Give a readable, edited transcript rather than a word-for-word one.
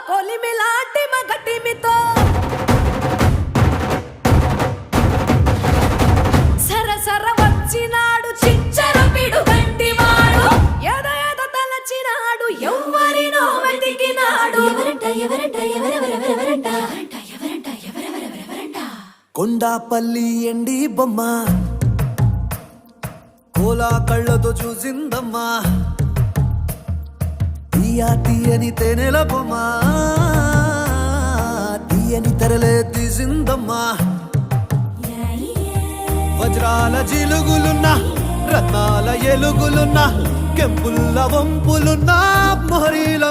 కొలిమిలాంటి మగటిమితో సరసర వచ్చినాడు చిచ్చర పిడు గంటివాడు ఏదో తలచినాడు ఎవ్వరినో వెతికినాడు ఎవరంట కొండాపల్లి ఎండి బొమ్మ కోలా కళ్ళతో చూసిందమ్మా తీయని తేనెల బొమ్మ తీయని తెరలే తీసిందమ్మా వజ్రాల జిలుగులున్నా రత్నాల ఎలుగులున్నా కెంపుల్ల వంపులున్నా మొహరీల